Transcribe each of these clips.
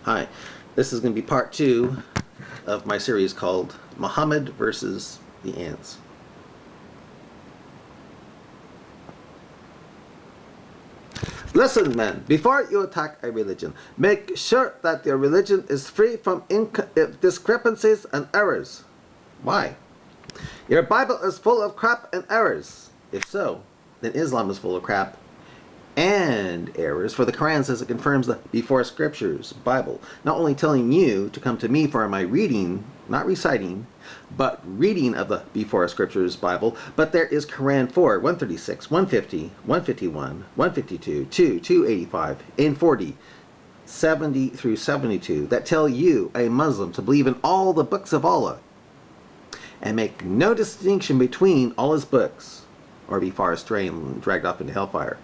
Hi, this is going to be part 2 of my series called Muhammad versus the Ants. Listen, men, before you attack a religion, make sure that your religion is free from discrepancies and errors. Why? Your Bible is full of crap and errors. If so, then Islam is full of crap and errors, for the Quran says it confirms the before scriptures Bible, not only telling you to come to me for my reading, not reciting, but reading of the before scriptures Bible, but there is Quran 4, 136, 150, 151, 152, 2, 285, and 40, 70 through 72 that tell you, a Muslim, to believe in all the books of Allah and make no distinction between all his books, or be far astray and dragged off into hellfire.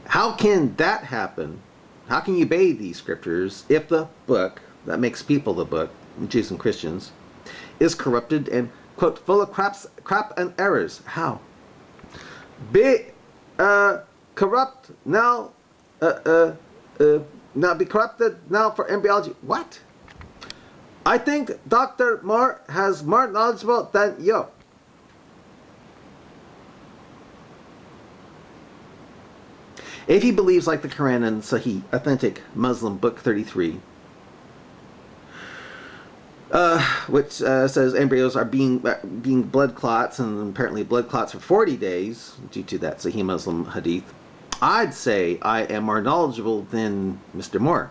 How can that happen? How can you obey these scriptures if the book that makes people the book, Jews and Christians, is corrupted and, quote, full of crap and errors? How? Be corrupt now, now be corrupted now for embryology. What? I think Dr. Moore has more knowledgeable than you. If he believes, like the Quran and Sahih, authentic Muslim book 33, which says embryos are being blood clots, and apparently blood clots for 40 days due to that Sahih Muslim hadith, I'd say I am more knowledgeable than Mr. Moore.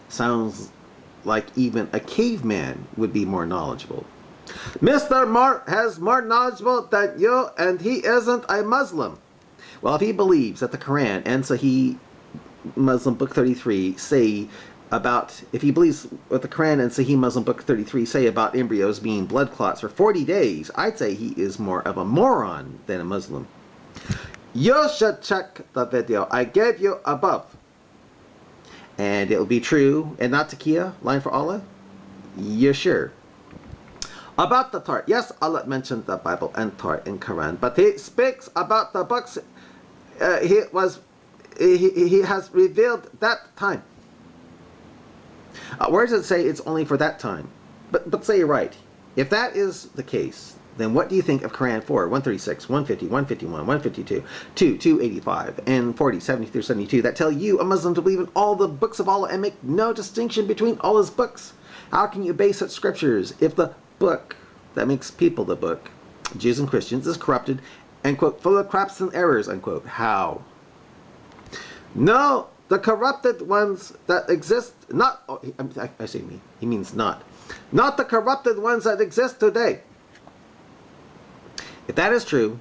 Sounds like even a caveman would be more knowledgeable. Mr. Moore has more knowledgeable than you, and he isn't a Muslim. Well, if he believes that the Quran and Sahih Muslim Book 33 say about, if he believes what the Quran and Sahih Muslim Book 33 say about embryos being blood clots for 40 days, I'd say he is more of a moron than a Muslim. You should check the video I gave you above. And it will be true and not Takia, line for Allah? You're sure? About the Torah, yes, Allah mentioned the Bible and Torah in Quran, but he speaks about the books he has revealed that time. Where does it say it's only for that time? But say you're right. If that is the case, then what do you think of Quran 4, 136, 150, 151, 152, 2, 285, and 40, 70 through 72 that tell you, a Muslim, to believe in all the books of Allah and make no distinction between all his books? How can you obey such scriptures if the book that makes people the book, Jews and Christians, is corrupted and, quote, full of craps and errors, unquote? How? No, the corrupted ones that exist, not, oh, I say me, he means not the corrupted ones that exist today. If that is true,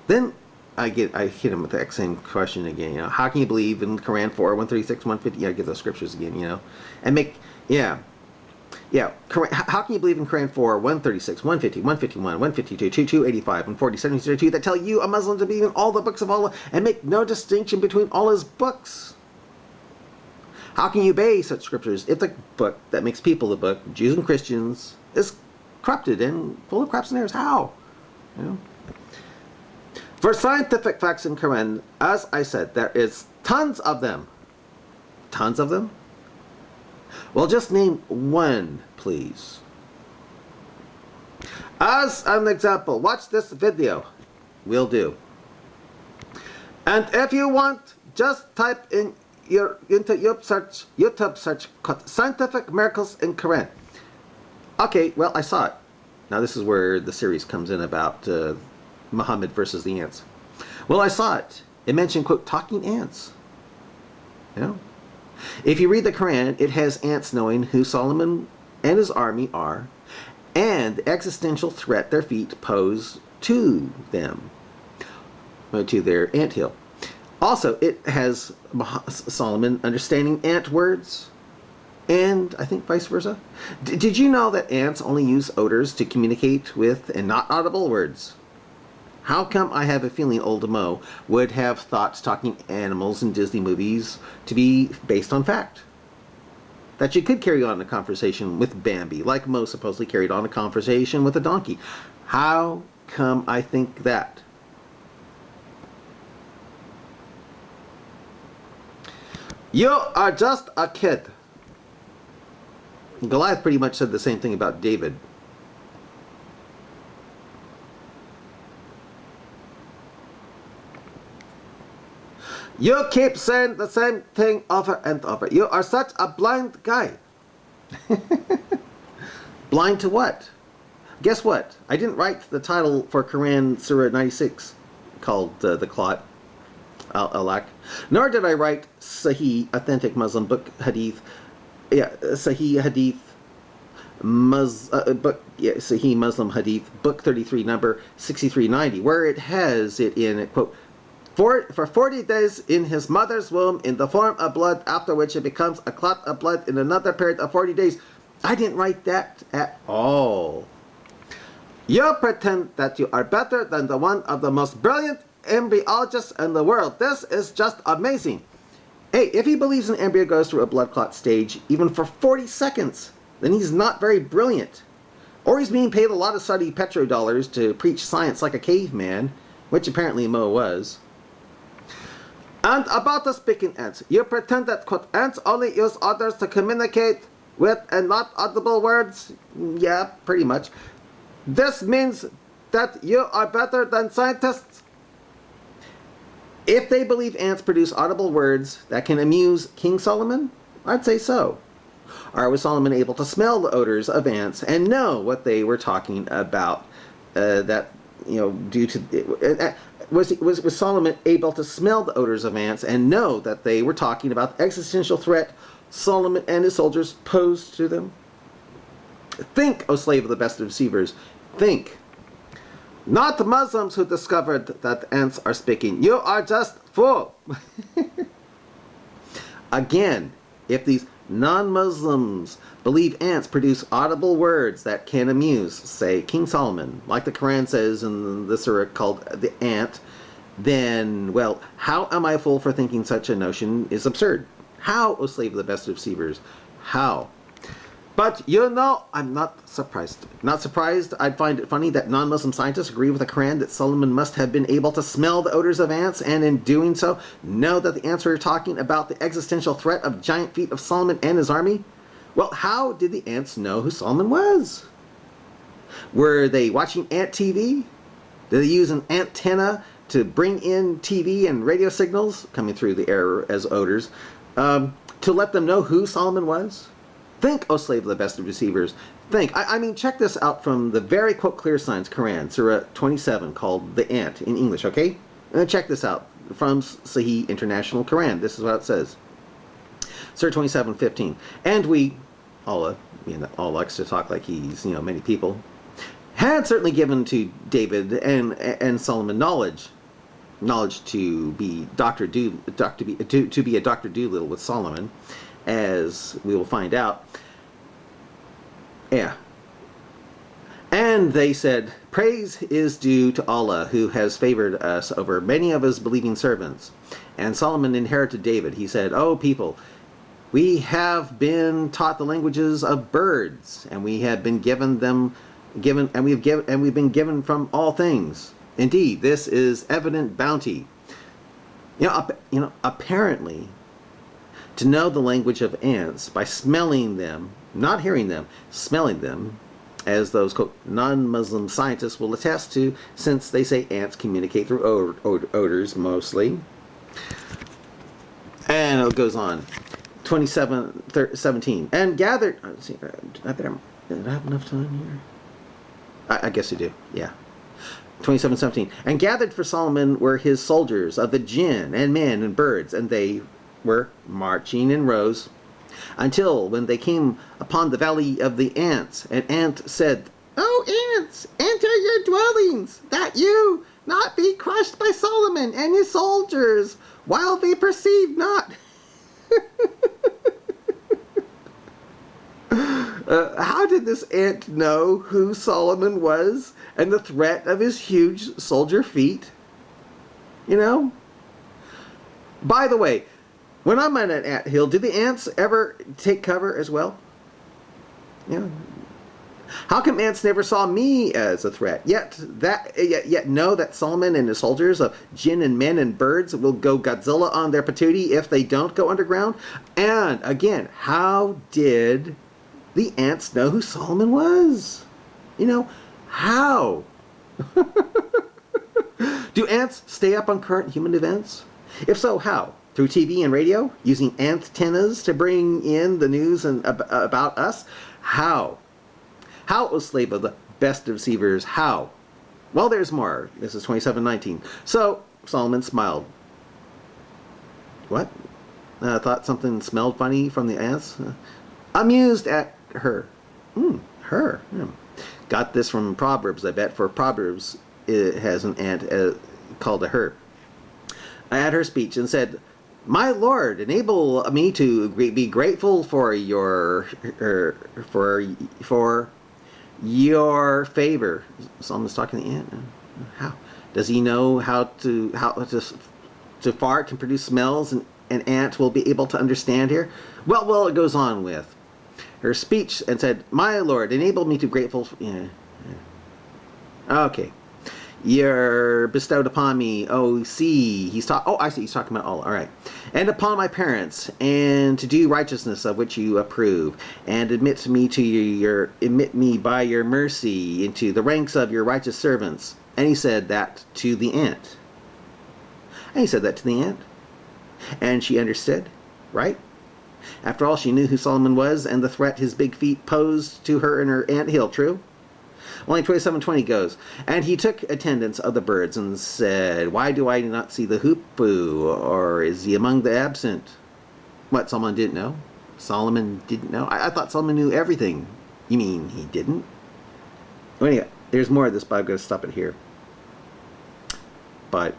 then I hit him with the same question again. You know, how can you believe in Quran 4, 136, 150? I give those scriptures again, you know, and make, yeah. How can you believe in Quran 4, 136, 150, 151, 152, 2, 285, and 40, 70, 72 that tell you, a Muslim, to believe in all the books of Allah and make no distinction between all his books? How can you obey such scriptures if the book that makes people the book, Jews and Christians, is corrupted and full of craps and errors? How? You know? For scientific facts in Quran, as I said, there is tons of them. Tons of them? Well, just name one, please. As an example, watch this video. Will do. And if you want, just type in into YouTube search scientific miracles in Quran. Okay, well, I saw it. Now this is where the series comes in about Muhammad versus the ants. Well, I saw it. It mentioned, quote, talking ants. You know? If you read the Quran, it has ants knowing who Solomon and his army are, and the existential threat their feet pose to them, to their anthill. Also, it has Solomon understanding ant words, and I think vice versa. Did you know that ants only use odors to communicate with and not audible words? How come I have a feeling old Mo would have thought talking animals in Disney movies to be based on fact? That you could carry on a conversation with Bambi, like Mo supposedly carried on a conversation with a donkey. How come I think that? You are just a kid. Goliath pretty much said the same thing about David. You keep saying the same thing over and over. You are such a blind guy. Blind to what? Guess what? I didn't write the title for Quran Surah 96 called the Clot, Alak. Nor did I write Sahih, authentic Muslim book hadith. Yeah, Sahih hadith. Sahih Muslim Hadith, book 33, number 6390, where it has it in, quote, for 40 days in his mother's womb in the form of blood, after which it becomes a clot of blood in another period of 40 days. I didn't write that at all. You pretend that you are better than the one of the most brilliant embryologists in the world. This is just amazing. Hey, if he believes an embryo goes through a blood clot stage, even for 40 seconds, then he's not very brilliant. Or he's being paid a lot of Saudi petrodollars to preach science like a caveman, which apparently Mo was. And about the speaking ants, you pretend that, quote, ants only use others to communicate with and not audible words? Yeah, pretty much. This means that you are better than scientists. If they believe ants produce audible words that can amuse King Solomon, I'd say so. Or was Solomon able to smell the odors of ants and know what they were talking about? Was Solomon able to smell the odors of ants and know that they were talking about the existential threat Solomon and his soldiers posed to them? Think, O slave of the best of deceivers, think. Not Muslims who discovered that ants are speaking. You are just fool. Again, if these non-Muslims believe ants produce audible words that can amuse, say, King Solomon, like the Quran says in the surah called the ant, then, well, how am I a fool for thinking such a notion is absurd? How, O slave of the best of deceivers? How? But, you know, I'm not surprised. Not surprised. I'd find it funny that non-Muslim scientists agree with the Quran that Solomon must have been able to smell the odors of ants, and in doing so, know that the ants were talking about the existential threat of giant feet of Solomon and his army. Well, how did the ants know who Solomon was? Were they watching ant TV? Did they use an antenna to bring in TV and radio signals coming through the air as odors to let them know who Solomon was? Think, O slave of the best of deceivers. Think. I mean, check this out from the very, quote, clear signs Quran, Surah 27, called the ant in English, okay? And then check this out from Sahih International Quran. This is what it says. Surah 27:15. And we, Allah likes to talk like he's, many people, had certainly given to David and Solomon knowledge to be Dr. to be a Dr. Doolittle with Solomon, as we will find out. Yeah. And they said, praise is due to Allah, who has favored us over many of his believing servants. And Solomon inherited David. He said, O people, we have been taught the languages of birds, and we have been we've been given from all things. Indeed, this is evident bounty. Apparently, to know the language of ants by smelling them, not hearing them, smelling them, as those, quote, non-Muslim scientists will attest to, since they say ants communicate through odors mostly. And it goes on. 17. And gathered... Did I have enough time here? I guess I do, yeah. 27:17. And gathered for Solomon were his soldiers of the jinn and men and birds, and they were marching in rows, until when they came upon the valley of the ants, an ant said, O ants, enter your dwellings, that you not be crushed by Solomon and his soldiers, while they perceive not. How did this ant know who Solomon was and the threat of his huge soldier feet? By the way, when I'm on an ant hill, do the ants ever take cover as well? How come ants never saw me as a threat? Yet know that Solomon and his soldiers of jinn and men and birds will go Godzilla on their patootie if they don't go underground? And again, how did the ants know who Solomon was? You know, how? Do ants stay up on current human events? If so, how? Through TV and radio? Using antennas to bring in the news and about us? How? How, O slave of the best of deceivers, how? Well, there's more. This is 27:19. So Solomon smiled. What? Thought something smelled funny from the ants? Amused at her. Her. Got this from Proverbs, I bet, for Proverbs it has an ant called a her. I had her speech and said, "My Lord, enable me to be grateful for your your favor." Someone's talking to the ant. How does he know how to fart and produce smells, and an ant will be able to understand here? Well, it goes on with her speech and said, "My Lord, enable me to grateful." Okay. You're bestowed upon me. Oh, see, I see. He's talking about all right. And upon my parents, and to do righteousness of which you approve, and admit me by your mercy into the ranks of your righteous servants. And he said that to the ant. And she understood, right? After all, she knew who Solomon was and the threat his big feet posed to her in her anthill. True. Well, 27:20 goes, and he took attendance of the birds and said, "Why do I not see the hoopoe, or is he among the absent?" What, Solomon didn't know? Solomon didn't know? I thought Solomon knew everything. You mean he didn't? Well, anyway, there's more of this, but I'm going to stop it here. But